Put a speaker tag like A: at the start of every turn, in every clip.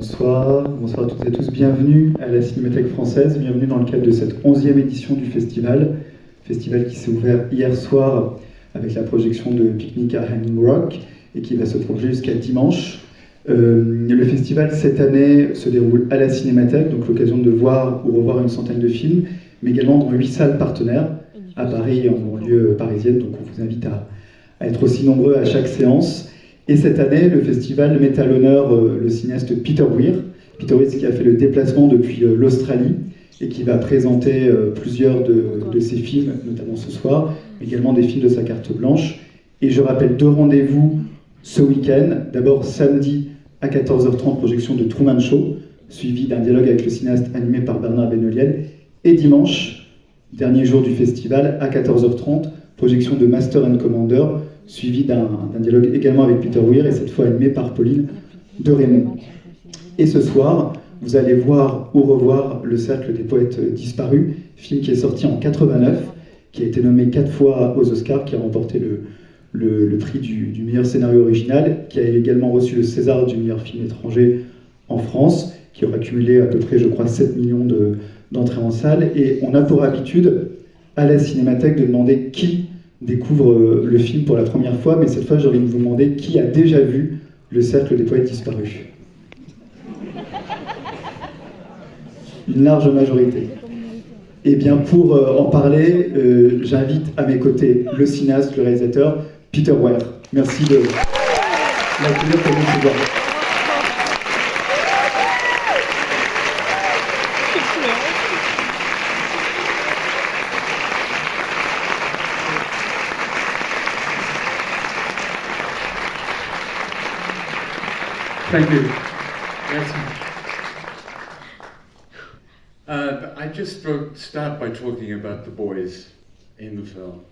A: Bonsoir à toutes et tous, bienvenue à la Cinémathèque française, bienvenue dans le cadre de cette 11e édition du festival qui s'est ouvert hier soir avec la projection de Picnic à Hanging Rock et qui va se prolonger jusqu'à dimanche. Le festival cette année se déroule à la Cinémathèque, donc l'occasion de voir ou revoir une centaine de films, mais également dans 8 salles partenaires à Paris et en banlieue parisienne, donc on vous invite à être aussi nombreux à chaque séance. Et cette année, le festival met à l'honneur le cinéaste Peter Weir. Peter Weir qui a fait le déplacement depuis l'Australie et qui va présenter plusieurs de ses films, notamment ce soir, mais également des films de sa carte blanche. Et je rappelle 2 rendez-vous ce week-end. D'abord samedi à 14h30, projection de Truman Show, suivi d'un dialogue avec le cinéaste animé par Bernard Benoliel. Et dimanche, dernier jour du festival, à 14h30, projection de Master and Commander, suivi d'un dialogue également avec Peter Weir, et cette fois animé par Pauline de Raymond. Et ce soir, vous allez voir ou revoir Le Cercle des Poètes Disparus, film qui est sorti en 89, qui a été nommé 4 fois aux Oscars, qui a remporté le prix du meilleur scénario original, qui a également reçu le César du meilleur film étranger en France, qui aura cumulé à peu près, je crois, 7 millions d'entrées en salle. Et on a pour habitude, à la Cinémathèque, de demander qui découvre le film pour la première fois, mais cette fois j'ai envie de vous demander qui a déjà vu Le Cercle des Poètes Disparus. Une large majorité. Et bien pour en parler, j'invite à mes côtés le cinéaste, le réalisateur, Peter Weir. Merci de l'accueillir pour nous ce soir.
B: Thank you. Merci. I just start by talking about the boys in the film.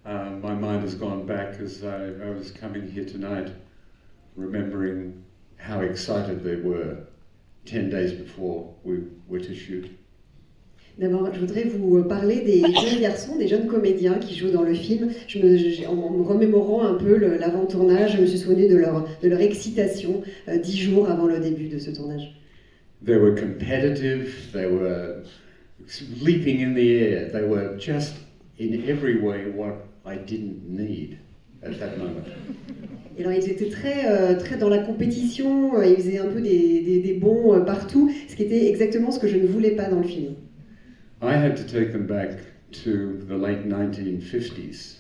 B: My mind has gone back as I was coming here tonight, remembering how excited they were 10 days before we were to shoot.
C: D'abord, je voudrais vous parler des jeunes garçons, des jeunes comédiens qui jouent dans le film. En me remémorant un peu l'avant-tournage, je me suis souvenu de leur excitation 10 jours avant le début de ce tournage.
B: They were competitive, they were leaping in the air, they were just in every way what I didn't need at that moment.
C: Et alors ils étaient très dans la compétition, ils faisaient un peu des bonds partout, ce qui était exactement ce que je ne voulais pas dans le film.
B: I had to take them back to the late 1950s,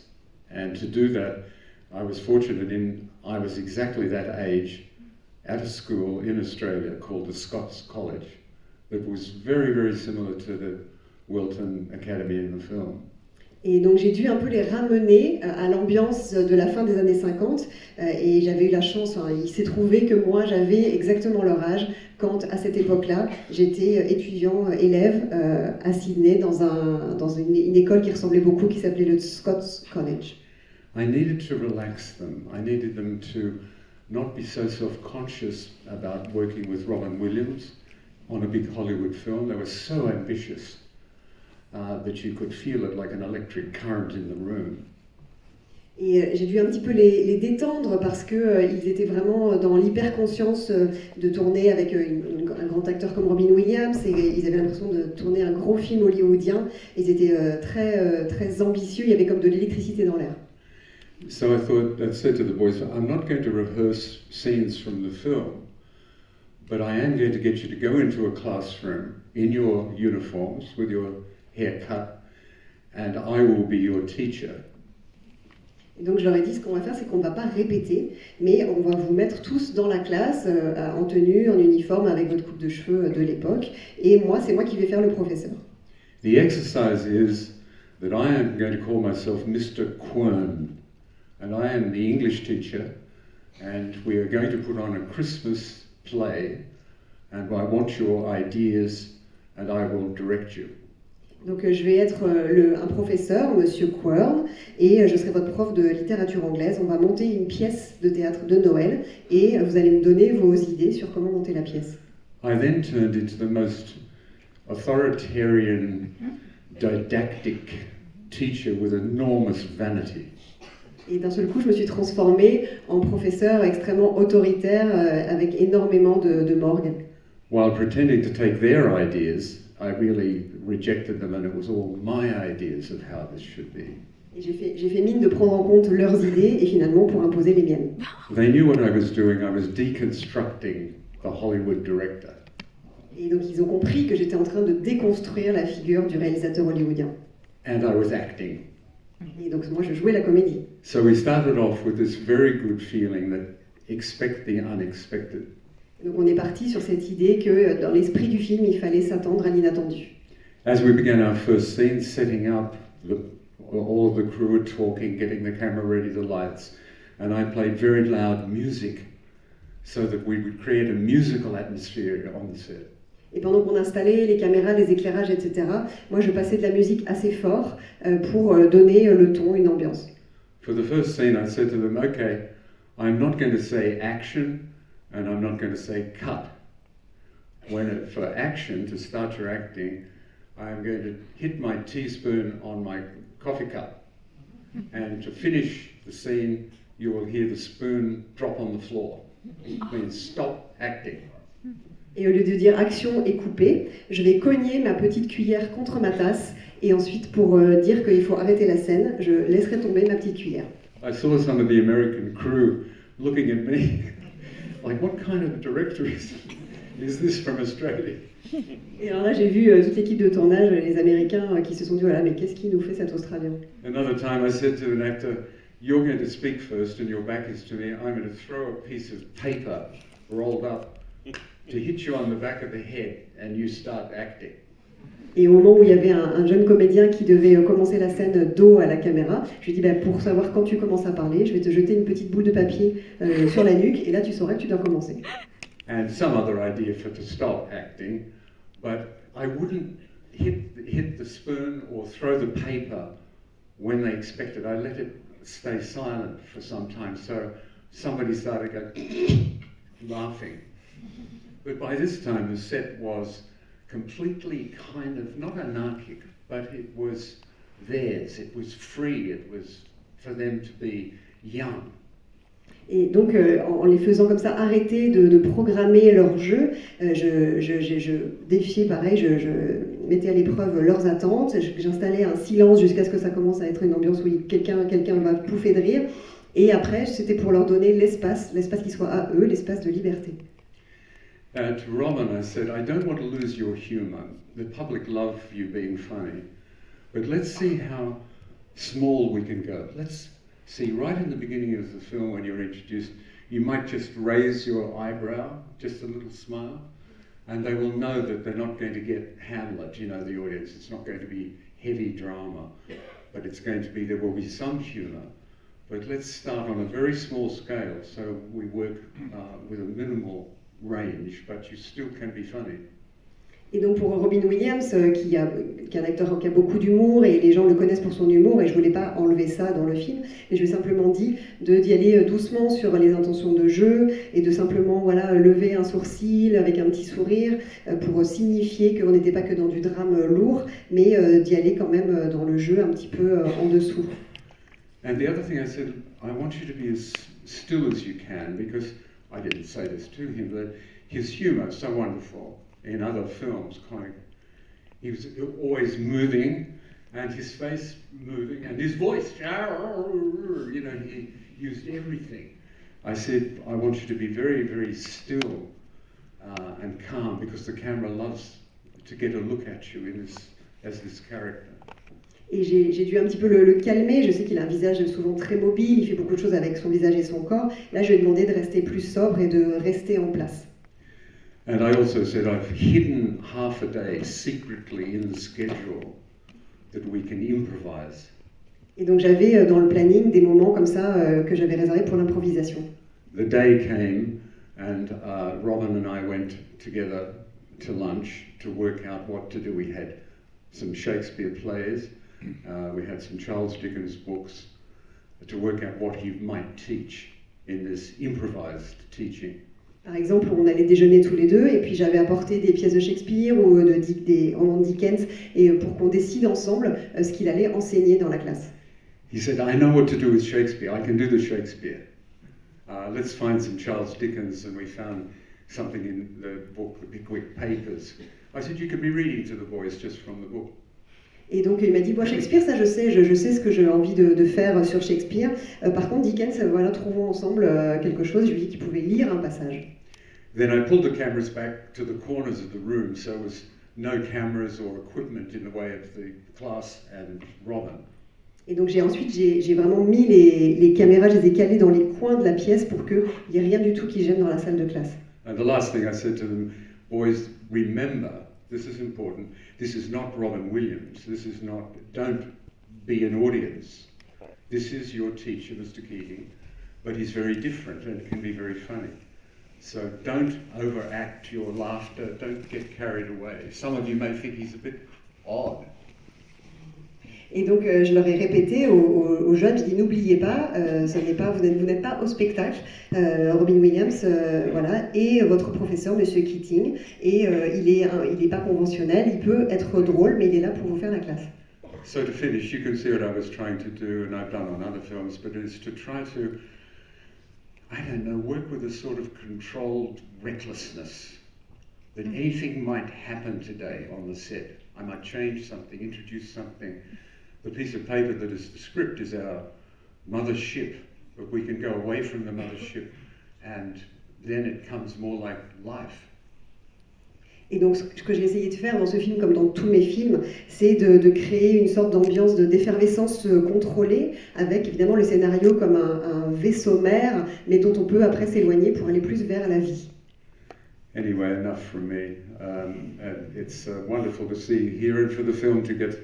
B: and to do that, I was fortunate I was exactly that age at a school in Australia called the Scots College, that was very, very similar to the Wilton Academy in the film.
C: Et donc j'ai dû un peu les ramener à l'ambiance de la fin des années 50 et j'avais eu la chance, il s'est trouvé que moi j'avais exactement leur âge quand à cette époque-là j'étais étudiant, élève à Sydney dans une école qui ressemblait beaucoup, qui s'appelait le Scots College.
B: I needed to relax them. I needed them to not be so self-conscious about working with Robin Williams on a big Hollywood film. They were so ambitious. That you could feel it like an electric current in the room.
C: Et j'ai dû un petit peu les détendre parce qu'ils étaient vraiment dans l'hyper-conscience de tourner avec un grand acteur comme Robin Williams, et ils avaient l'impression de tourner un gros film hollywoodien. Ils étaient très ambitieux, il y avait comme de l'électricité dans l'air.
B: So I said to the boys, I'm not going to rehearse scenes from the film, but I am going to get you to go into a classroom in your uniforms with your haircut, and I will be your teacher.
C: Et donc je leur ai dit, ce qu'on va faire, c'est qu'on ne va pas répéter, mais on va vous mettre tous dans la classe, en tenue, en uniforme, avec votre coupe de cheveux de l'époque, et c'est moi qui vais faire le professeur.
B: The exercise is that I am going to call myself Mr. Quern, and I am the English teacher, and we are going to put on a Christmas play, and I want your ideas, and I will direct you.
C: Donc je vais être un professeur, Monsieur Quern, et je serai votre prof de littérature anglaise. On va monter une pièce de théâtre de Noël, et vous allez me donner vos idées sur comment monter la pièce.
B: I then turned into the most authoritarian, didactic teacher with enormous vanity.
C: Et d'un seul coup, je me suis transformée en professeur extrêmement autoritaire, avec énormément de morgue.
B: while pretending to take their ideas, I really rejected them and it was all my ideas of how this should be.
C: Et j'ai fait mine de prendre en compte leurs idées et finalement pour imposer les miennes.
B: They knew what I was doing. I was deconstructing the Hollywood director.
C: Et donc ils ont compris que j'étais en train de déconstruire la figure du réalisateur hollywoodien.
B: And I was acting.
C: Et donc moi je jouais la comédie.
B: So we started off with this very good feeling that expect the unexpected.
C: Donc on est parti sur cette idée que dans l'esprit du film, il fallait s'attendre à l'inattendu.
B: As we began our first scene, setting up, all of the crew were talking, getting the camera ready, the lights, and I played very loud music so that we would create a musical atmosphere on the set.
C: Et pendant qu'on installait les caméras, les éclairages, etc., moi je passais de la musique assez fort pour donner le ton, une ambiance.
B: For the first scene, I said to them, okay, I'm not going to say action and I'm not going to say cut. For action, to start your acting, I'm going to hit my teaspoon on my coffee cup. And to finish the scene, you will hear the spoon drop on the floor. It means stop acting.
C: Et au lieu de dire action et couper, je vais cogner ma petite cuillère contre ma tasse et ensuite pour dire qu'il faut arrêter la scène, je laisserai tomber ma petite cuillère.
B: I saw some of the American crew looking at me like, what kind of director is this from Australia?
C: Et alors là, j'ai vu toute l'équipe de tournage, les Américains qui se sont dit, voilà, mais qu'est-ce qu'il nous fait cet Australien?
B: Another time I said to an actor, you're going to speak first and your back is to me. I'm going to throw a piece of paper rolled up to hit you on the back of the head and you start acting.
C: Et au moment où il y avait un jeune comédien qui devait commencer la scène dos à la caméra, je lui ai dit, bah, pour savoir quand tu commences à parler, je vais te jeter une petite boule de papier sur la nuque et là tu sauras que tu dois commencer.
B: And some other idea to stop acting, but I wouldn't hit the spoon or throw the paper when they expected. I let it stay silent for some time, so somebody started going laughing. But by this time the set was completely kind of, not anarchic, but it was theirs, it was free, it was for them to be young.
C: Et donc, en les faisant comme ça arrêter de programmer leur jeu, je défiais pareil, je mettais à l'épreuve leurs attentes, j'installais un silence jusqu'à ce que ça commence à être une ambiance où quelqu'un va pouffer de rire, et après, c'était pour leur donner l'espace qui soit à eux, l'espace de liberté.
B: To Robin, I said, I don't want to lose your humor. The public love you being funny, but let's see how small we can go. Let's see, right in the beginning of the film when you're introduced, you might just raise your eyebrow, just a little smile, and they will know that they're not going to get Hamlet, you know, the audience. It's not going to be heavy drama, but it's going to be, there will be some humor. But let's start on a very small scale, so we work with a minimal range, but you still can be funny.
C: Et donc pour Robin Williams, qui est un acteur qui a beaucoup d'humour et les gens le connaissent pour son humour, et je voulais pas enlever ça dans le film, et je lui ai simplement dit d'y aller doucement sur les intentions de jeu et de simplement lever un sourcil avec un petit sourire pour signifier qu'on n'était pas que dans du drame lourd, mais d'y aller quand même dans le jeu un petit peu en dessous.
B: And the other thing I said, I want you to be as still as you can, because I didn't say this to him, but his humor is so wonderful. In other films, he was always moving, and his face moving, and his voice, you know, he used everything. I said, I want you to be very, very still and calm, because the camera loves to get a look at you as this character.
C: Et j'ai dû un petit peu le calmer. Je sais qu'il a un visage souvent très mobile, il fait beaucoup de choses avec son visage et son corps. Là, je lui ai demandé de rester plus sobre et de rester en place.
B: And I also said I've hidden half a day secretly in the schedule that we can improvise.
C: Et donc j'avais dans le planning des moments comme ça que j'avais réservés pour l'improvisation.
B: The day came and Robin and I went together to lunch to work out what to do. We had some Shakespeare plays, we had some Charles Dickens books to work out what he might teach in this improvised teaching.
C: Par exemple, on allait déjeuner tous les deux et puis j'avais apporté des pièces de Shakespeare ou des romans de Dickens et pour qu'on décide ensemble ce qu'il allait enseigner dans la classe.
B: He said, I know what to do with Shakespeare. I can do the Shakespeare. Let's find some Charles Dickens, and we found something in the book, the Pickwick Papers. I said, you could be reading to the boys just from the book.
C: Et donc il m'a dit, bon, Shakespeare, ça je sais ce que j'ai envie de faire sur Shakespeare. Par contre, Dickens, voilà, trouvons ensemble quelque chose. Je lui ai dit qu'il pouvait lire un passage.
B: Then I pulled the cameras back to the corners of the room, so there was no cameras or equipment in the way of the class and Robin.
C: Et donc ensuite j'ai vraiment mis les caméras, je les ai calées dans les coins de la pièce pour qu'il n'y ait rien du tout qui gêne dans la salle de classe.
B: And the last thing I said to them, boys, remember, this is important, this is not Robin Williams, don't be an audience. This is your teacher, Mr. Keating, but he's very different and can be very funny. So don't overact your laughter, don't get carried away. Some of you may think he's a bit odd.
C: Et donc je leur ai répété aux jeunes, je dis n'oubliez pas, vous n'êtes pas au spectacle, Robin Williams, voilà, et votre professeur, Monsieur Keating, et il est pas conventionnel, il peut être drôle, mais il est là pour vous faire la classe.
B: So to finish, you can see what I was trying to do, and I've done on other films, but it's to try to, I don't know, work with a sort of controlled recklessness, that anything might happen today on the set. I might change something, introduce something. The piece of paper that is the script is our mothership, but we can go away from the mothership and then it comes more like life.
C: Et donc ce que j'ai essayé de faire dans ce film, comme dans tous mes films, c'est de créer une sorte d'ambiance d'effervescence contrôlée, avec évidemment le scénario comme un vaisseau mère, mais dont on peut après s'éloigner pour aller plus vers la vie.
B: Anyway, enough from me. It's wonderful to see here and for the film to get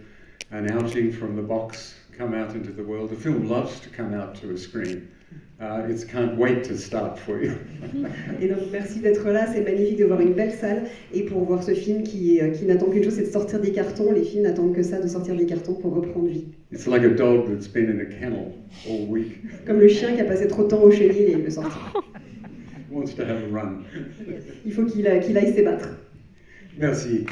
B: an outing from the box, come out into the world. The film loves to come out to a screen. It can't wait to start for you.
C: Et donc merci d'être là, c'est magnifique de voir une belle salle et pour voir ce film qui n'attend qu'une chose, c'est de sortir des cartons. Les films n'attendent que ça, de sortir des cartons pour reprendre vie.
B: It's like a dog that's been in a kennel all week.
C: Comme le chien qui a passé trop de temps au chenil et il veut sortir.
B: Wants to have a run.
C: Il faut qu'il aille s'ébattre.
B: Merci.